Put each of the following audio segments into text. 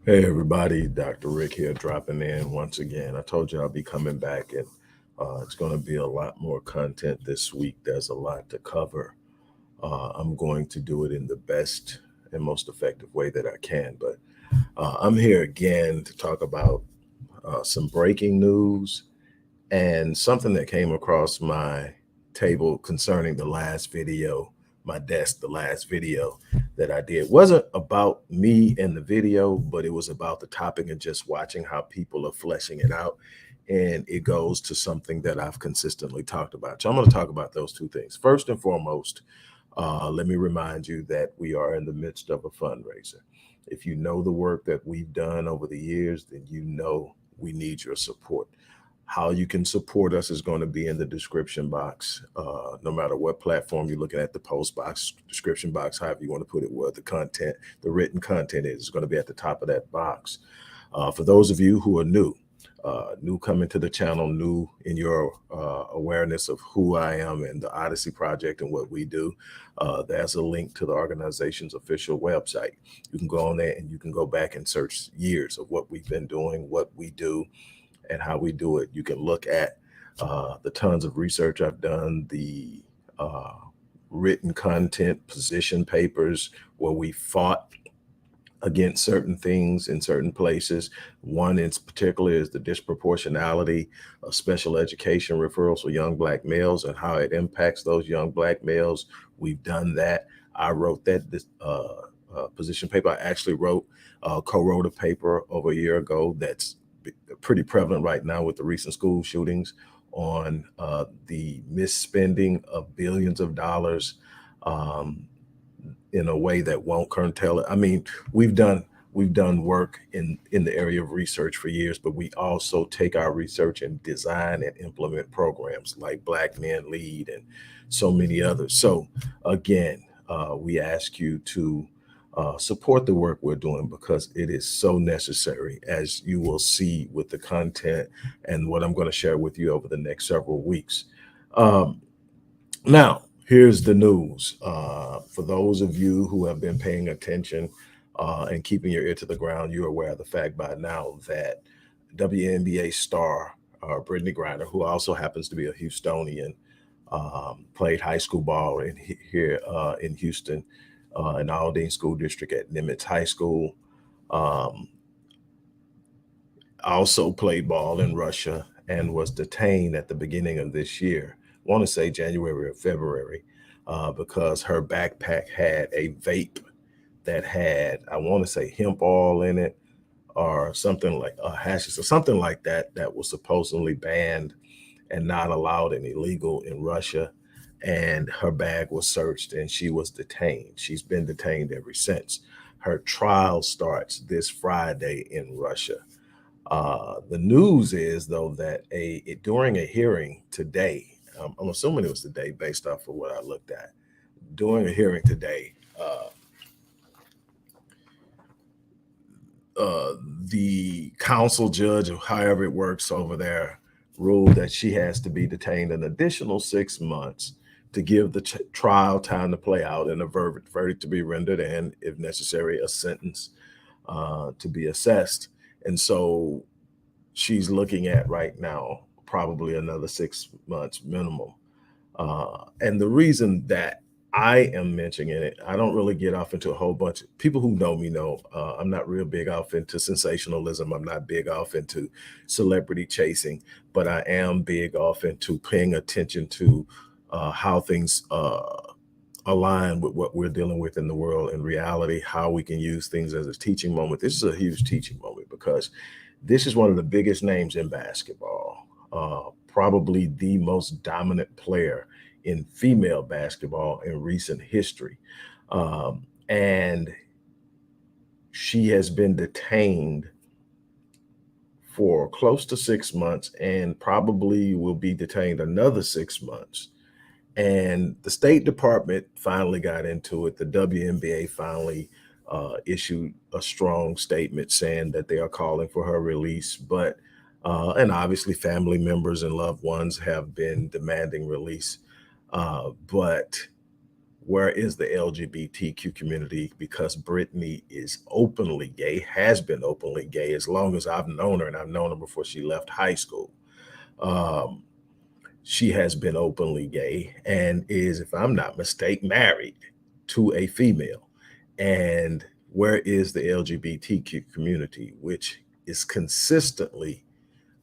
Hey everybody, Dr. Rick here dropping in once again. I told you I'll be coming back and it's going to be a lot more content this week. There's a lot to cover. I'm going to do it in the best and most effective way that I can. But I'm here again to talk about some breaking news and something that came across my table concerning the last video, my desk, the last video that I did wasn't about me and the video, but it was about the topic and just watching how people are fleshing it out. And it goes to something that I've consistently talked about. So I'm going to talk about those two things. First and foremost, let me remind you that we are in the midst of a fundraiser. If you know the work that we've done over the years, then you know we need your support. How you can support us is going to be in the description box. No matter what platform you're looking at, the post box, description box, however you want to put it, where the content, the written content is going to be at the top of that box. For those of you who are new coming to the channel, new in your awareness of who I am and the Odyssey Project and what we do, there's a link to the organization's official website. You can go on there and you can go back and search years of what we've been doing, what we do, and how we do it. You can look at the tons of research I've done, the uh, written content, position papers where we fought against certain things in certain places. One in particular is the disproportionality of special education referrals for young Black males and how it impacts those young Black males. We've done that. I wrote that position paper. I actually co-wrote a paper over a year ago that's pretty prevalent right now with the recent school shootings on the misspending of billions of dollars um, in a way that won't curtail it. I mean, we've done we've done work in the area of research for years, but we also take our research and design and implement programs like Black Men Lead and so many others. So again, we ask you to support the work we're doing because it is so necessary, as you will see with the content and what I'm going to share with you over the next several weeks. Um, Now, here's the news. For those of you who have been paying attention and keeping your ear to the ground, you're aware of the fact by now that WNBA star Brittney Griner, who also happens to be a Houstonian, played high school ball here in Houston, in the Aldine School District at Nimitz High School. Um, also played ball in Russia and was detained at the beginning of this year. I want to say January or February, because her backpack had a vape that had, I want to say, hemp oil in it or something like hashish or something like that, that was supposedly banned and not allowed and illegal in Russia. And her bag was searched and she was detained. She's been detained ever since. Her trial starts this Friday in Russia. The news is, though, that during a hearing today, I'm assuming it was today based off of what I looked at, during a hearing today, uh, the council judge, or however it works over there, ruled that she has to be detained an additional 6 months to give the trial time to play out and a verdict to be rendered, and if necessary, a sentence to be assessed. And so she's looking at right now probably another 6 months minimum. And the reason that I am mentioning it, I don't really get off into a whole bunch of people who know me know I'm not real big off into sensationalism. I'm not big off into celebrity chasing, but I am big off into paying attention to how things align with what we're dealing with in the world in reality, how we can use things as a teaching moment. This is a huge teaching moment because this is one of the biggest names in basketball, probably the most dominant player in female basketball in recent history. And she has been detained for close to 6 months and probably will be detained another 6 months. And the State Department finally got into it. The WNBA finally issued a strong statement saying that they are calling for her release. But and obviously, family members and loved ones have been demanding release. But Where is the LGBTQ community? Because Brittney is openly gay, has been openly gay as long as I've known her, and I've known her before she left high school. Um, she has been openly gay and is, if I'm not mistaken, married to a female. And where is the LGBTQ community, which is consistently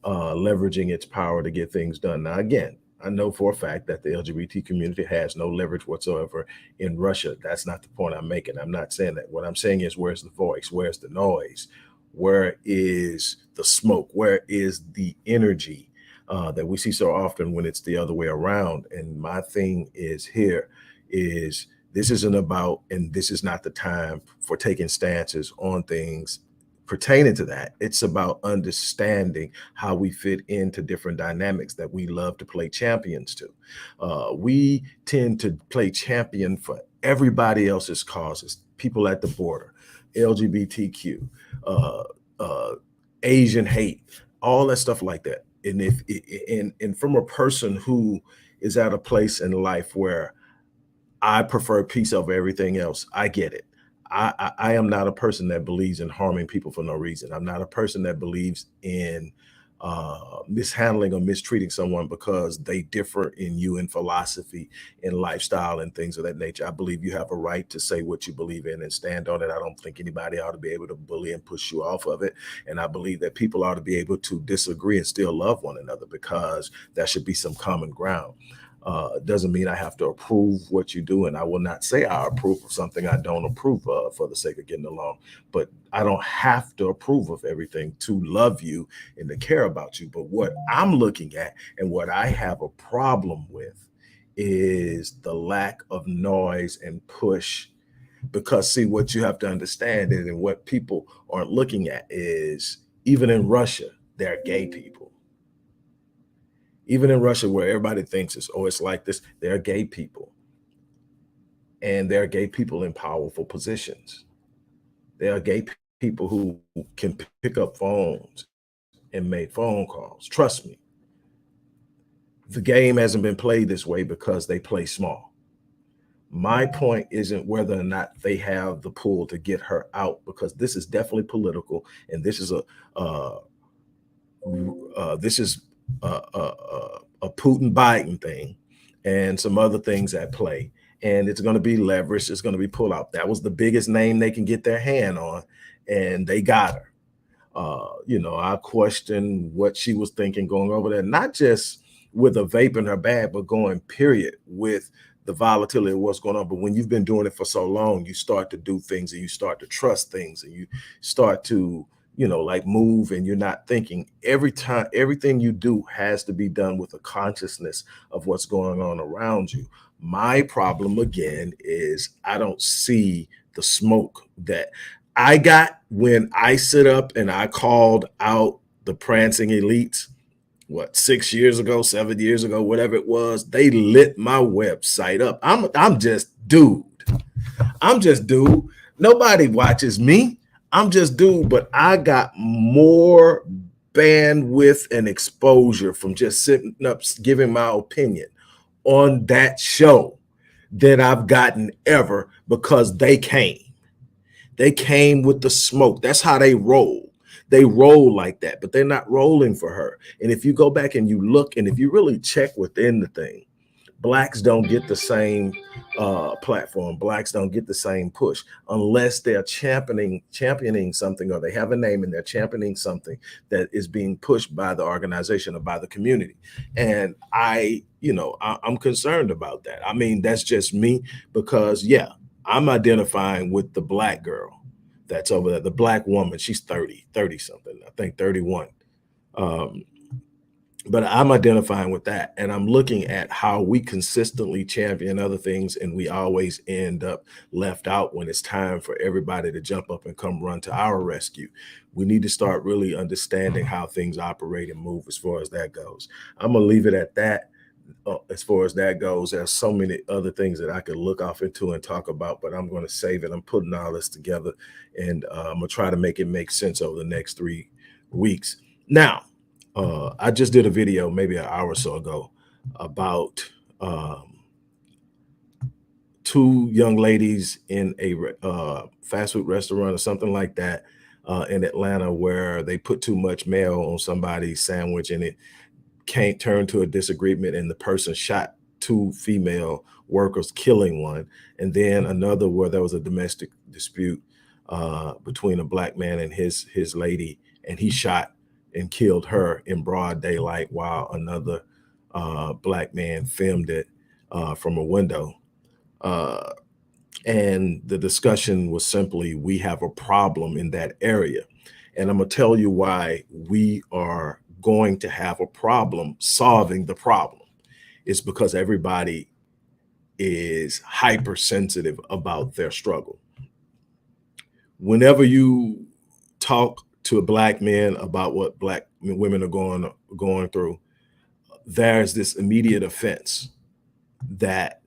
leveraging its power to get things done? Now, again, I know for a fact that the LGBT community has no leverage whatsoever in Russia. That's not the point I'm making. I'm not saying that. What I'm saying is, where's the voice? Where's the noise? Where is the smoke? Where is the energy that we see so often when it's the other way around? And my thing is here is, this isn't about, and this is not the time for taking stances on things pertaining to that. It's about understanding how we fit into different dynamics that we love to play champions to. We tend to play champion for everybody else's causes, people at the border, LGBTQ, uh, uh, Asian hate, all that stuff like that. And and from a person who is at a place in life where I prefer peace over everything else, I get it. I am not a person that believes in harming people for no reason. I'm not a person that believes in mishandling or mistreating someone because they differ in you in philosophy, in lifestyle, and things of that nature. I believe you have a right to say what you believe in and stand on it. I don't think anybody ought to be able to bully and push you off of it. And I believe that people ought to be able to disagree and still love one another, because there should be some common ground. Doesn't mean I have to approve what you do, and I will not say I approve of something I don't approve of for the sake of getting along. But I don't have to approve of everything to love you and to care about you. But what I'm looking at and what I have a problem with is the lack of noise and push. Because see, what you have to understand is, and what people aren't looking at is, even in Russia, there are gay people. Even in Russia, where everybody thinks it's, oh, it's like this, there are gay people. And there are gay people in powerful positions. There are gay people who can pick up phones and make phone calls. Trust me, the game hasn't been played this way because they play small. My point isn't whether or not they have the pull to get her out, because this is definitely political, and this is this is a Putin Biden thing, and some other things at play. And it's going to be leverage. It's going to be pull out. That was the biggest name they can get their hand on, and they got her. I question what she was thinking going over there, not just with a vape in her bag, but going period with the volatility of what's going on. But when you've been doing it for so long, you start to do things, and you start to trust things, and you start to, like, move, and you're not thinking. Every time, everything you do has to be done with a consciousness of what's going on around you. My problem again is, I don't see the smoke that I got when I sit up and I called out the prancing elites, what, 6 years ago, 7 years ago, whatever it was. They lit my website up. I'm just dude. I'm just dude. Nobody watches me. I'm just dude, but I got more bandwidth and exposure from just sitting up giving my opinion on that show than I've gotten ever, because they came. They came with the smoke. That's how they roll. They roll like that, but they're not rolling for her. And if you go back and you look, and if you really check within the thing, blacks don't get the same platform. Blacks don't get the same push unless they're championing something, or they have a name and they're championing something that is being pushed by the organization or by the community. And I'm concerned about that. I mean, that's just me, because yeah, I'm identifying with the black girl that's over there, the black woman. She's 30 something, I think 31. But I'm identifying with that, and I'm looking at how we consistently champion other things, and we always end up left out when it's time for everybody to jump up and come run to our rescue. We need to start really understanding how things operate and move as far as that goes. I'm gonna leave it at that. As far as that goes, there's so many other things that I could look off into and talk about, but I'm going to save it. I'm putting all this together, and I'm gonna try to make it make sense over the next 3 weeks. Now, I just did a video maybe an hour or so ago about two young ladies in a fast food restaurant or something like that in Atlanta, where they put too much mayo on somebody's sandwich and it can't turn to a disagreement, and the person shot two female workers, killing one. And then another where there was a domestic dispute between a black man and his lady, and he shot and killed her in broad daylight while another black man filmed it from a window. And the discussion was simply, we have a problem in that area. And I'm gonna tell you why we are going to have a problem solving the problem. It's because everybody is hypersensitive about their struggle. Whenever you talk to black men about what black women are going through, there's this immediate offense that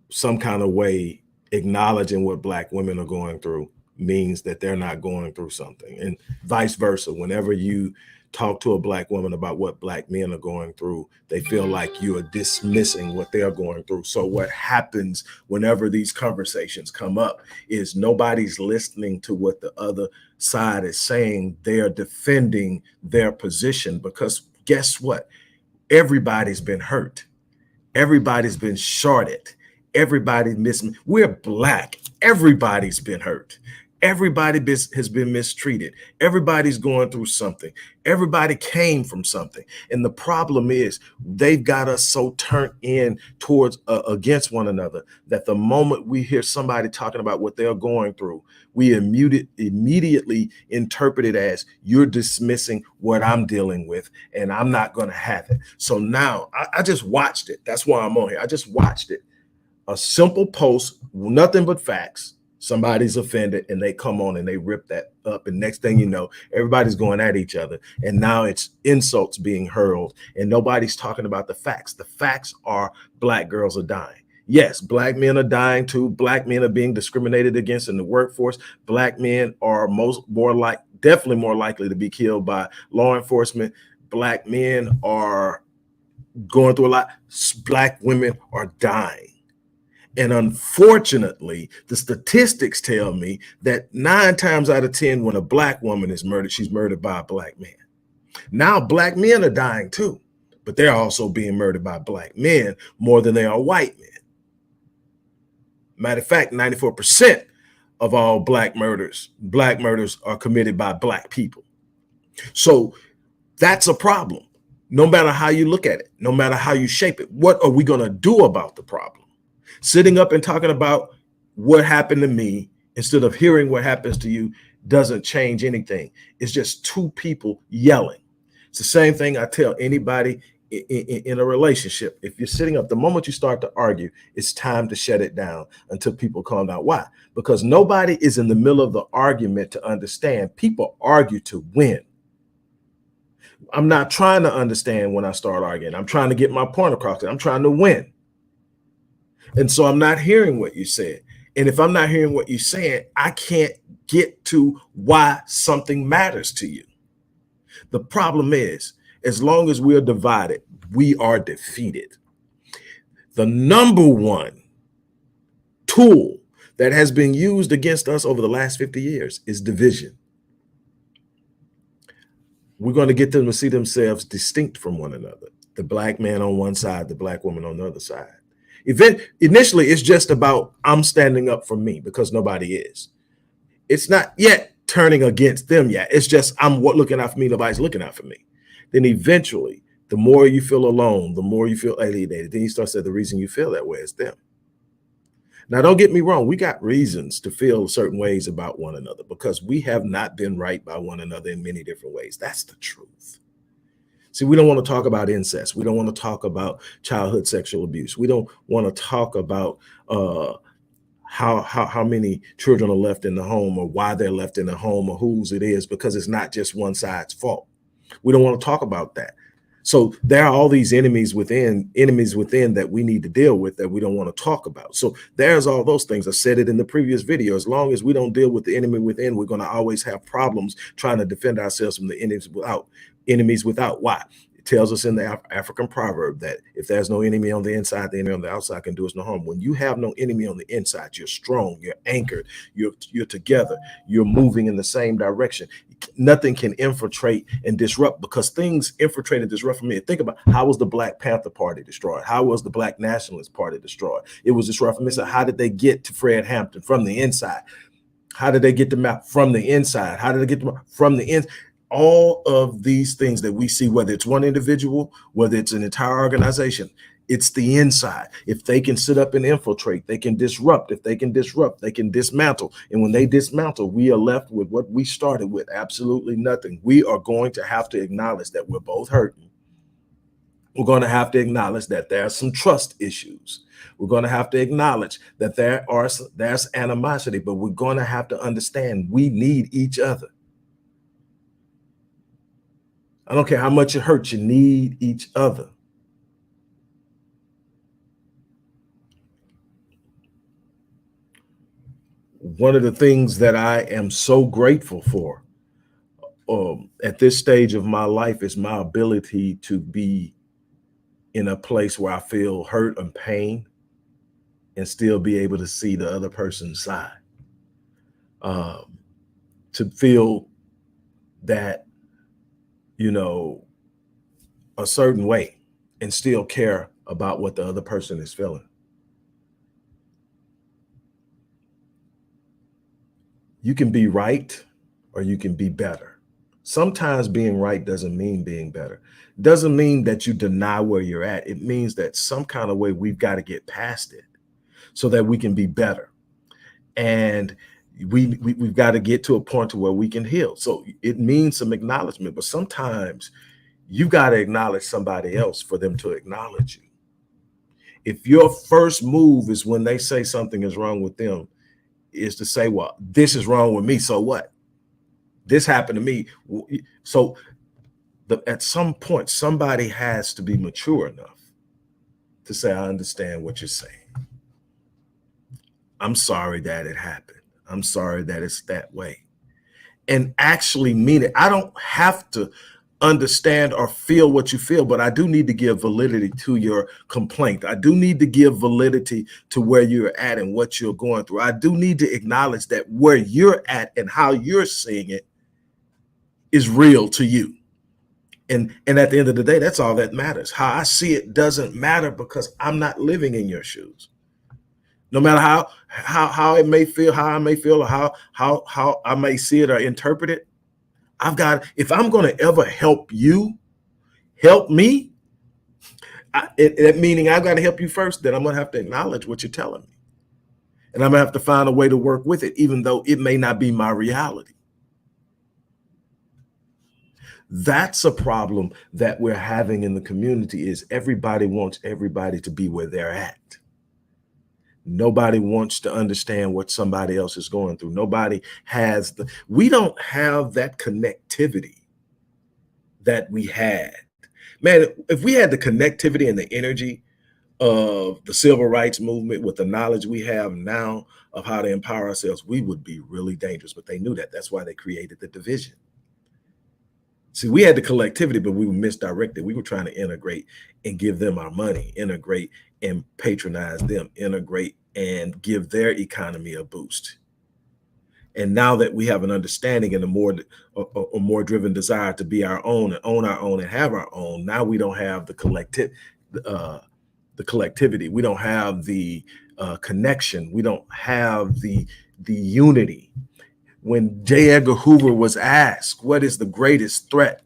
some kind of way acknowledging what black women are going through means that they're not going through something, and vice versa. Whenever you talk to a black woman about what black men are going through, they feel like you are dismissing what they're going through. So what happens whenever these conversations come up is nobody's listening to what the other side is saying. They're defending their position, because guess what? Everybody's been hurt. Everybody's been shorted. Everybody's missing. We're black. Everybody's been hurt. Everybody has been mistreated. Everybody's going through something. Everybody came from something. And the problem is they've got us so turned in towards against one another that the moment we hear somebody talking about what they're going through, we immediately interpret it as, you're dismissing what I'm dealing with and I'm not going to have it. So now I just watched it. That's why I'm on here. I just watched it. A simple post, nothing but facts. Somebody's offended and they come on and they rip that up. And next thing you know, everybody's going at each other. And now it's insults being hurled and nobody's talking about the facts. The facts are black girls are dying. Yes, black men are dying too. Black men are being discriminated against in the workforce. Black men are definitely more likely to be killed by law enforcement. Black men are going through a lot. Black women are dying. And unfortunately, the statistics tell me that 9 times out of 10, when a black woman is murdered, she's murdered by a black man. Now, black men are dying too, but they're also being murdered by black men more than they are white men. Matter of fact, 94% of all black murders are committed by black people. So that's a problem. No matter how you look at it, no matter how you shape it, what are we going to do about the problem? Sitting up and talking about what happened to me instead of hearing what happens to you doesn't change anything. It's just two people yelling. It's the same thing I tell anybody in a relationship. If you're sitting up, the moment you start to argue, it's time to shut it down until people calm down. Why? Because nobody is in the middle of the argument to understand. People argue to win. I'm not trying to understand when I start arguing. I'm trying to get my point across. I'm trying to win. And so I'm not hearing what you said. And if I'm not hearing what you're saying, I can't get to why something matters to you. The problem is, as long as we're divided, we are defeated. The number one tool that has been used against us over the last 50 years is division. We're going to get them to see themselves distinct from one another. The black man on one side, the black woman on the other side. Initially, it's just about I'm standing up for me because nobody is. It's not yet turning against them yet. It's just I'm looking out for me. Nobody's looking out for me. Then eventually, the more you feel alone, the more you feel alienated. Then you start saying the reason you feel that way is them. Now, don't get me wrong. We got reasons to feel certain ways about one another because we have not been right by one another in many different ways. That's the truth. See, we don't want to talk about incest. We don't want to talk about childhood sexual abuse. We don't want to talk about how many children are left in the home or why they're left in the home or whose it is, because it's not just one side's fault. We don't want to talk about that. So there are all these enemies within that we need to deal with that we don't want to talk about. So there's all those things. I said it in the previous video. As long as we don't deal with the enemy within, we're going to always have problems trying to defend ourselves from the enemies without. Why? tells us in the African proverb that if there's no enemy on the inside, the enemy on the outside can do us no harm. When you have no enemy on the inside, you're strong, you're anchored, you're together, you're moving in the same direction. Nothing can infiltrate and disrupt, because things infiltrate and disrupt from me. Think about, how was the Black Panther Party destroyed? How was the Black Nationalist Party destroyed? It was disrupted from inside. How did they get to Fred Hampton? From the inside. How did they get the map? From the inside. How did they get the map? From the inside. All of these things that we see, whether it's one individual, whether it's an entire organization, it's the inside. If they can sit up and infiltrate, they can disrupt. If they can disrupt, they can dismantle. And when they dismantle, we are left with what we started with, absolutely nothing. We are going to have to acknowledge that we're both hurting. We're going to have to acknowledge that there are some trust issues. We're going to have to acknowledge that there's animosity, but we're going to have to understand we need each other. I don't care how much it hurts, you need each other. One of the things that I am so grateful for at this stage of my life is my ability to be in a place where I feel hurt and pain and still be able to see the other person's side. To feel that, you know, a certain way and still care about what the other person is feeling. You can be right or you can be better. Sometimes being right doesn't mean being better. It doesn't mean that you deny where you're at. It means that some kind of way we've got to get past it so that we can be better. And we've got to get to a point to where we can heal. So it means some acknowledgement, but sometimes you've got to acknowledge somebody else for them to acknowledge you. If your first move is when they say something is wrong with them, is to say, well, this is wrong with me, so what? This happened to me. So at some point, somebody has to be mature enough to say, I understand what you're saying. I'm sorry that it happened. I'm sorry that it's that way. And actually mean it. I don't have to understand or feel what you feel, but I do need to give validity to your complaint. I do need to give validity to where you're at and what you're going through. I do need to acknowledge that where you're at and how you're seeing it is real to you. And at the end of the day, that's all that matters. How I see it doesn't matter, because I'm not living in your shoes. No matter how it may feel, how I may feel, or how I may see it or interpret it, if I'm going to ever help you, help me, meaning I've got to help you first, then I'm going to have to acknowledge what you're telling me. And I'm going to have to find a way to work with it, even though it may not be my reality. That's a problem that we're having in the community, is everybody wants everybody to be where they're at. Nobody wants to understand what somebody else is going through. We don't have that connectivity that we had. Man, if we had the connectivity and the energy of the civil rights movement with the knowledge we have now of how to empower ourselves, we would be really dangerous. But they knew that. That's why they created the division. See, we had the collectivity, but we were misdirected. We were trying to integrate and give them our money, integrate and patronize them, integrate and give their economy a boost. And now that we have an understanding and a more driven desire to be our own and own our own and have our own, now we don't have the collectivity. We don't have the connection. We don't have the unity. When J. Edgar Hoover was asked, what is the greatest threat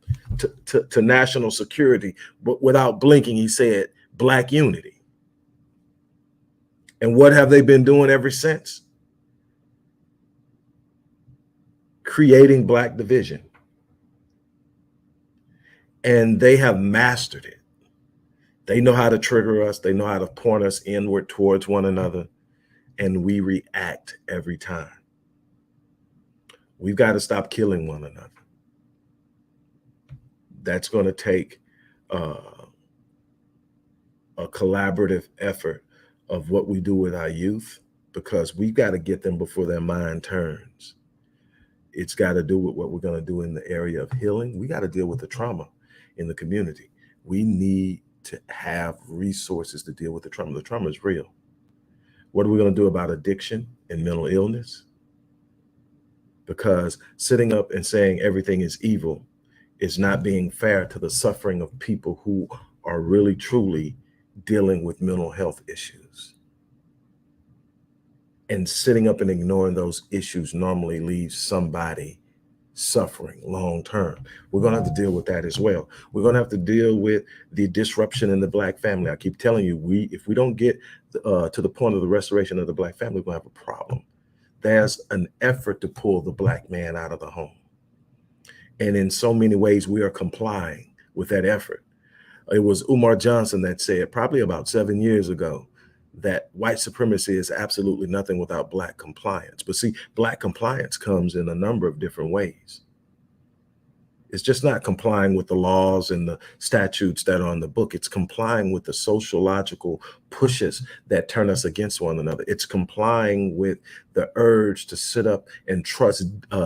to national security, but without blinking, he said, Black unity. And what have they been doing ever since? Creating Black division. And they have mastered it. They know how to trigger us. They know how to point us inward towards one another. And we react every time. We've got to stop killing one another. That's going to take a collaborative effort of what we do with our youth, because we've got to get them before their mind turns. It's got to do with what we're going to do in the area of healing. We got to deal with the trauma in the community. We need to have resources to deal with the trauma. The trauma is real. What are we going to do about addiction and mental illness? Because sitting up and saying everything is evil is not being fair to the suffering of people who are really truly dealing with mental health issues. And sitting up and ignoring those issues normally leaves somebody suffering long term. We're going to have to deal with that as well. We're going to have to deal with the disruption in the Black family. I keep telling you, if we don't get to the point of the restoration of the Black family, we're going to have a problem. There's an effort to pull the Black man out of the home. And in so many ways, we are complying with that effort. It was Umar Johnson that said, probably about 7 years ago, that white supremacy is absolutely nothing without Black compliance. But see, Black compliance comes in a number of different ways. It's just not complying with the laws and the statutes that are on the book. It's complying with the sociological pushes that turn us against one another. It's complying with the urge to sit up and trust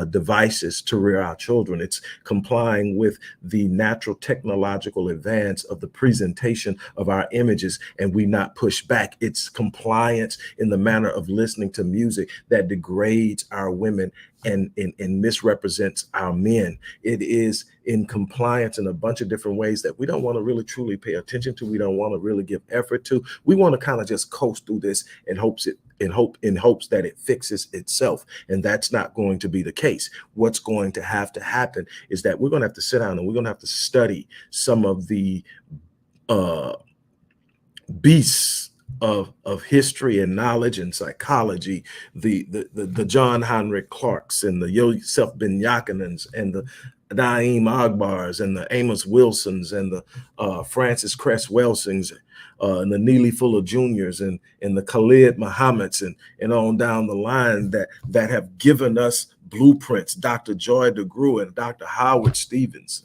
devices to rear our children. It's complying with the natural technological advance of the presentation of our images, and we not push back. It's compliance in the manner of listening to music that degrades our women and misrepresents our men. It is in compliance in a bunch of different ways that we don't want to really truly pay attention to. We don't want to really give effort to. We want to kind of just coast through this in hopes that it fixes itself. And that's not going to be the case. What's going to happen is that we're going to have to sit down and we're going to have to study some of the beasts of history and knowledge and psychology, the John Heinrich Clarks and the Yosef Ben Yakinans and the Naeem Agbars and the Amos Wilsons and the Francis Cress Welsings and the Neely Fuller Juniors and the Khalid Muhammads and on down the line that have given us blueprints, Dr. Joy DeGruy and Dr. Howard Stevenson.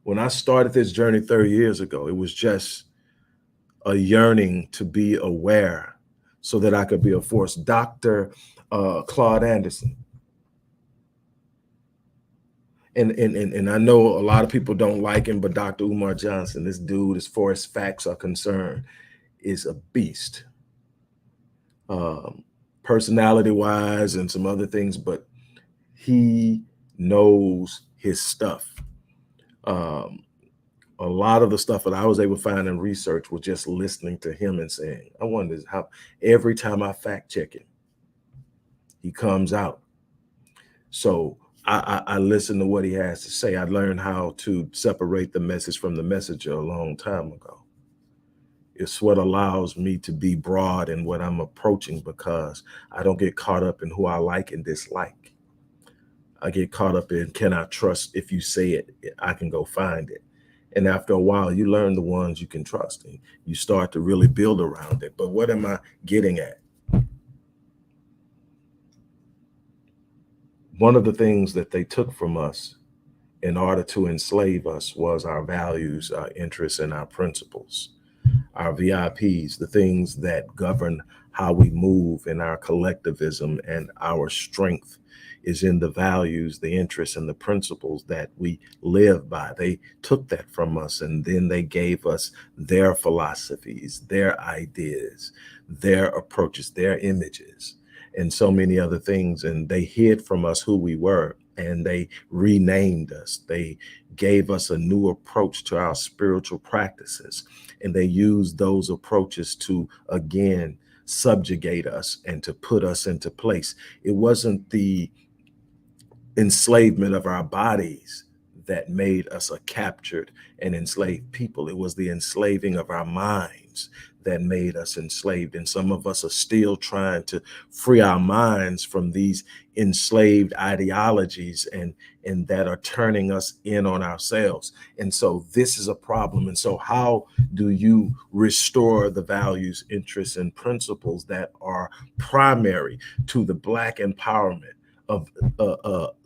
When I started this journey 30 years ago, it was just a yearning to be aware so that I could be a force. Dr. Claude Anderson. And I know a lot of people don't like him, but Dr. Umar Johnson, this dude, as far as facts are concerned, is a beast. Personality-wise and some other things, but he knows his stuff. A lot of the stuff that I was able to find in research was just listening to him and saying, I wonder how every time I fact check him, he comes out. So I listen to what he has to say. I learned how to separate the message from the messenger a long time ago. It's what allows me to be broad in what I'm approaching because I don't get caught up in who I like and dislike. I get caught up in, can I trust if you say it, I can go find it. And after a while, you learn the ones you can trust and you start to really build around it. But what am I getting at? One of the things that they took from us in order to enslave us was our values, our interests, and our principles, our VIPs, the things that govern how we move in our collectivism, and our strength is in the values, the interests, and the principles that we live by. They took that from us, and then they gave us their philosophies, their ideas, their approaches, their images, and so many other things. And they hid from us who we were, and they renamed us. They gave us a new approach to our spiritual practices, and they used those approaches to, again, subjugate us and to put us into place. It wasn't the enslavement of our bodies that made us a captured and enslaved people. It was the enslaving of our minds that made us enslaved. And some of us are still trying to free our minds from these enslaved ideologies and that are turning us in on ourselves. And so this is a problem. And so how do you restore the values, interests, and principles that are primary to the Black empowerment of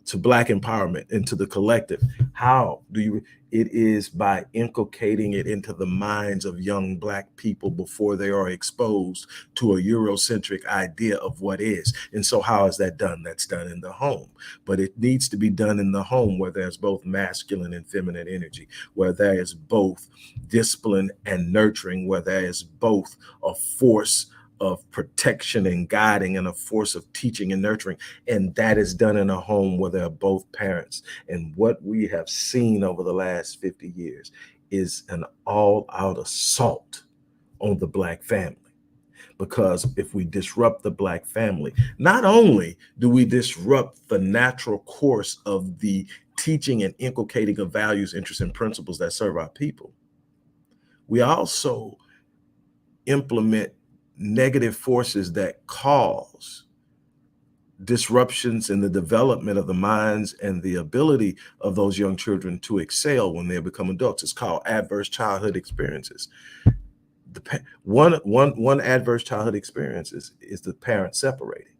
to Black empowerment into the collective. How do you? It is by inculcating it into the minds of young Black people before they are exposed to a Eurocentric idea of what is. And so, how is that done? That's done in the home, but it needs to be done in the home where there's both masculine and feminine energy, where there is both discipline and nurturing, where there is both a force of protection and guiding and a force of teaching and nurturing. And that is done in a home where there are both parents. And what we have seen over the last 50 years is an all-out assault on the Black family. Because if we disrupt the Black family, not only do we disrupt the natural course of the teaching and inculcating of values, interests, and principles that serve our people, we also implement negative forces that cause disruptions in the development of the minds and the ability of those young children to excel when they become adults. It's called adverse childhood experiences. One adverse childhood experience is the parent separating,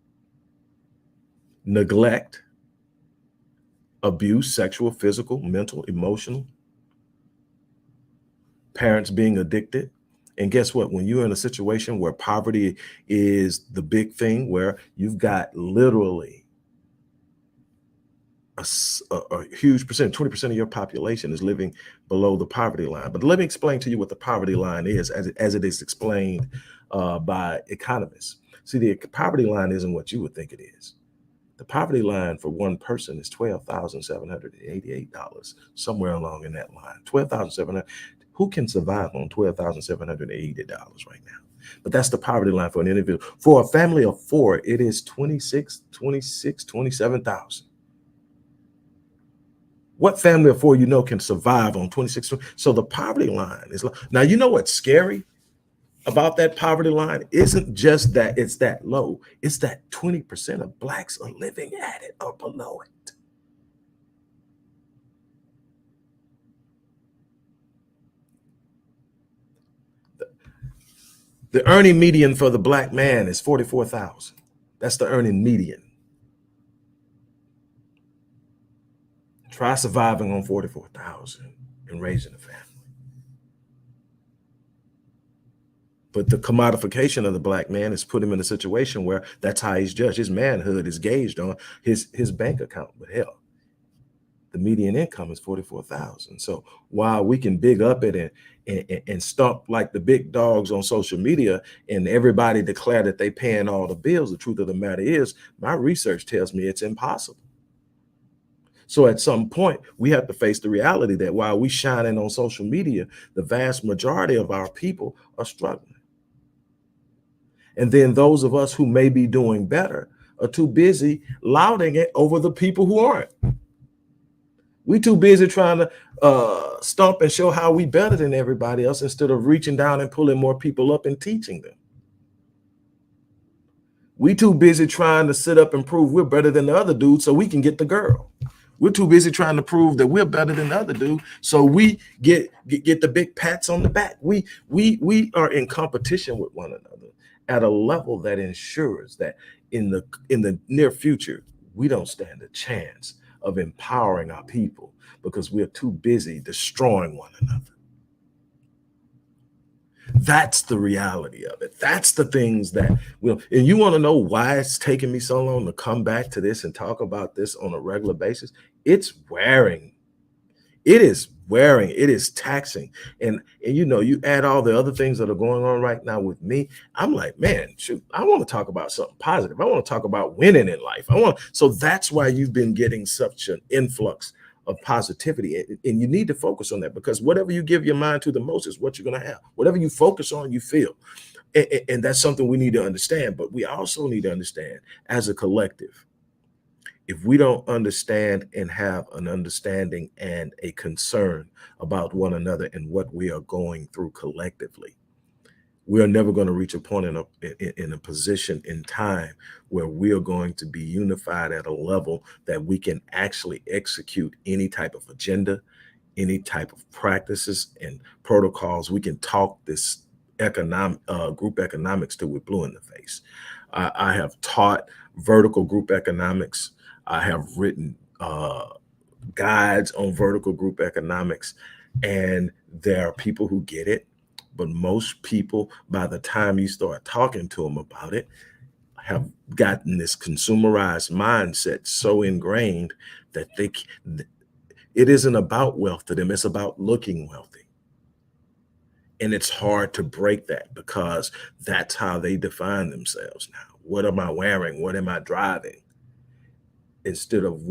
neglect, abuse, sexual, physical, mental, emotional, parents being addicted. And guess what? When you're in a situation where poverty is the big thing, where you've got literally a huge percent, 20% of your population is living below the poverty line. But let me explain to you what the poverty line is as it is explained by economists. See, the poverty line isn't what you would think it is. The poverty line for one person is $12,788, somewhere along in that line. 12,700. Who can survive on $12,780 right now? But that's the poverty line for an individual. For a family of four, it is 27,000. What family of four can survive on 26? So the poverty line is now, you know what's scary about that poverty line isn't just that it's that low, it's that 20% of Blacks are living at it or below it. The earning median for the Black man is 44,000. That's the earning median. Try surviving on 44,000 and raising a family. But the commodification of the Black man has put him in a situation where that's how he's judged. His manhood is gauged on his bank account. But hell, the median income is 44,000. So while we can big up it and stomp like the big dogs on social media and everybody declare that they paying all the bills, the truth of the matter is my research tells me it's impossible. So at some point, we have to face the reality that while we shining on social media, the vast majority of our people are struggling. And then those of us who may be doing better are too busy lauding it over the people who aren't. We too busy trying to stomp and show how we better than everybody else instead of reaching down and pulling more people up and teaching them. We too busy trying to sit up and prove we're better than the other dude so we can get the girl. We're too busy trying to prove that we're better than the other dude so we get the big pats on the back. We are in competition with one another at a level that ensures that in the near future, we don't stand a chance of empowering our people because we're too busy destroying one another. That's the reality of it. That's the things that will, and you want to know why it's taking me so long to come back to this and talk about this on a regular basis? It's wearing. It is wearing. It is taxing. And you add all the other things that are going on right now with me. I'm like, man, shoot, I want to talk about something positive. I want to talk about winning in life. So that's why you've been getting such an influx of positivity. And you need to focus on that because whatever you give your mind to the most is what you're going to have. Whatever you focus on, you feel. And that's something we need to understand. But we also need to understand as a collective, if we don't understand and have an understanding and a concern about one another and what we are going through collectively, we are never going to reach a point in a position in time where we are going to be unified at a level that we can actually execute any type of agenda, any type of practices and protocols. We can talk this group economics till we're blue in the face. I have taught vertical group economics. I have written guides on vertical group economics, and there are people who get it, but most people, by the time you start talking to them about it, have gotten this consumerized mindset so ingrained that it isn't about wealth to them, it's about looking wealthy. And it's hard to break that because that's how they define themselves now. What am I wearing? What am I driving? Instead of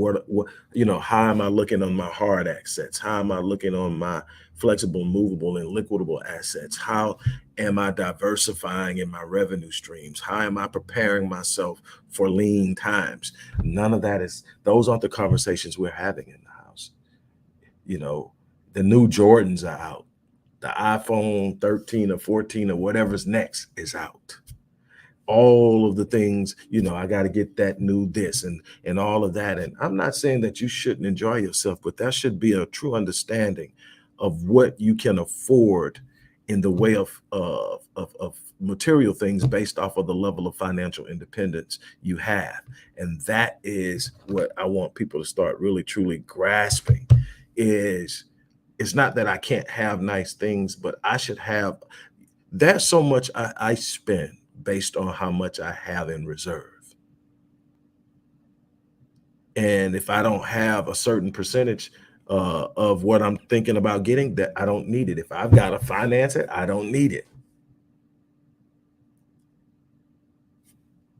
how am I looking on my hard assets? How am I looking on my flexible, movable, and liquidable assets? How am I diversifying in my revenue streams? How am I preparing myself for lean times? None of that those aren't the conversations we're having in the house. You know, the new Jordans are out. The iPhone 13 or 14 or whatever's next is out. All of the things, I got to get that new this and all of that. And I'm not saying that you shouldn't enjoy yourself, but that should be a true understanding of what you can afford in the way of material things based off of the level of financial independence you have. And that is what I want people to start really truly grasping is it's not that I can't have nice things, but I should have. There's so much I spend based on how much I have in reserve. And if I don't have a certain percentage of what I'm thinking about getting, that I don't need it. If I've got to finance it, I don't need it.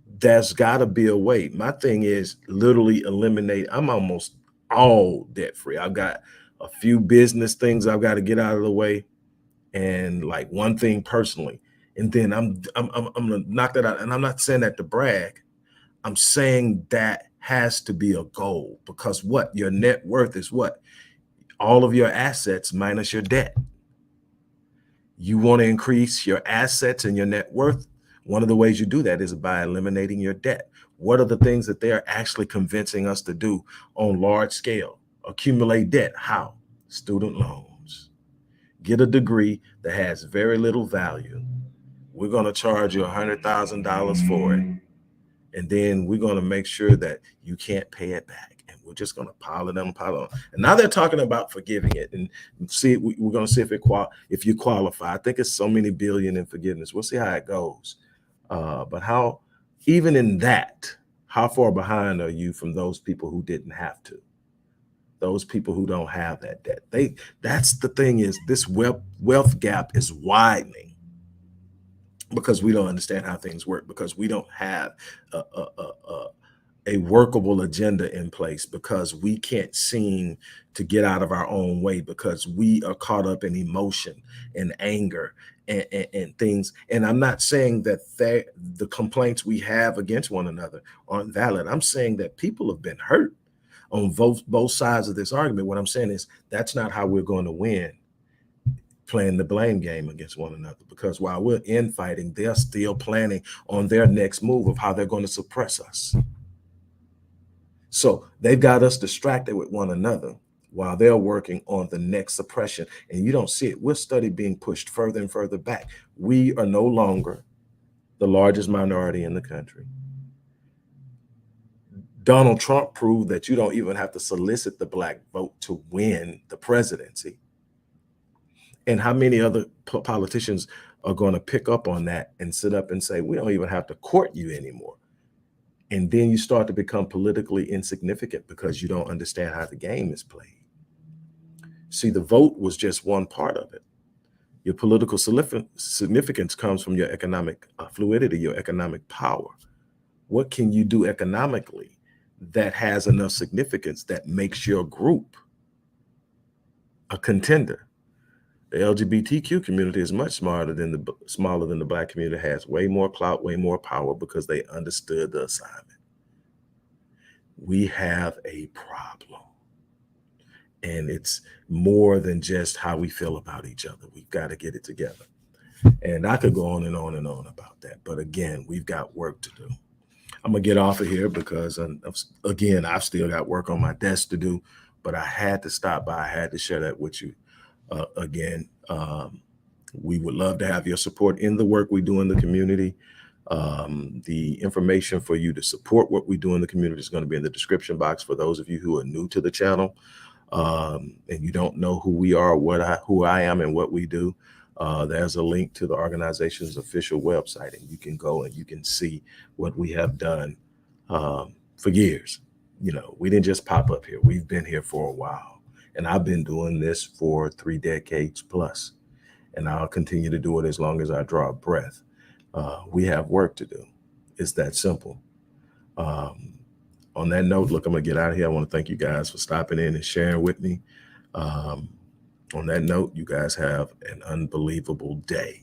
There's got to be a way. My thing is literally eliminate. I'm almost all debt free. I've got a few business things I've got to get out of the way, and like one thing personally, and then I'm gonna knock that out. And I'm not saying that to brag. I'm saying that has to be a goal because what your net worth is what all of your assets minus your debt. You want to increase your assets and your net worth. One of the ways you do that is by eliminating your debt. What are the things that they're actually convincing us to do on large scale? Accumulate debt. How? Student loans. Get a degree that has very little value. We're going to charge you $100,000 for it. And then we're going to make sure that you can't pay it back. And we're just going to pile it on, pile it on. And now they're talking about forgiving it and see. We're going to see if you qualify. I think it's so many billion in forgiveness. We'll see how it goes. But even in that, how far behind are you from those people who didn't have to? Those people who don't have that debt. That's the thing is this wealth gap is widening because we don't understand how things work, because we don't have a workable agenda in place, because we can't seem to get out of our own way, because we are caught up in emotion and anger and things. And I'm not saying that the complaints we have against one another aren't valid. I'm saying that people have been hurt on both sides of this argument. What I'm saying is that's not how we're going to win playing the blame game against one another, because while we're infighting, they're still planning on their next move of how they're going to suppress us. So they've got us distracted with one another while they're working on the next suppression. And you don't see it. We're study being pushed further and further back. We are no longer the largest minority in the country. Donald Trump proved that you don't even have to solicit the black vote to win the presidency. And how many other politicians are going to pick up on that and sit up and say, we don't even have to court you anymore. And then you start to become politically insignificant because you don't understand how the game is played. See, the vote was just one part of it. Your political significance comes from your economic fluidity, your economic power. What can you do economically that has enough significance that makes your group a contender? The LGBTQ community is much smaller than the black community, has way more clout, way more power because they understood the assignment. We have a problem. And it's more than just how we feel about each other. We've got to get it together. And I could go on and on and on about that. But again, we've got work to do. I'm going to get off of here because, again, I've still got work on my desk to do. But I had to stop by. I had to share that with you. Again, we would love to have your support in the work we do in the community. The information for you to support what we do in the community is going to be in the description box for those of you who are new to the channel, and you don't know who we are, who I am, and what we do. There's a link to the organization's official website, and you can go and you can see what we have done for years. You know, we didn't just pop up here. We've been here for a while, and I've been doing this for 3 decades plus, and I'll continue to do it as long as I draw a breath. We have work to do. It's that simple. On that note, look, I'm gonna get out of here. I want to thank you guys for stopping in and sharing with me. On that note, you guys have an unbelievable day.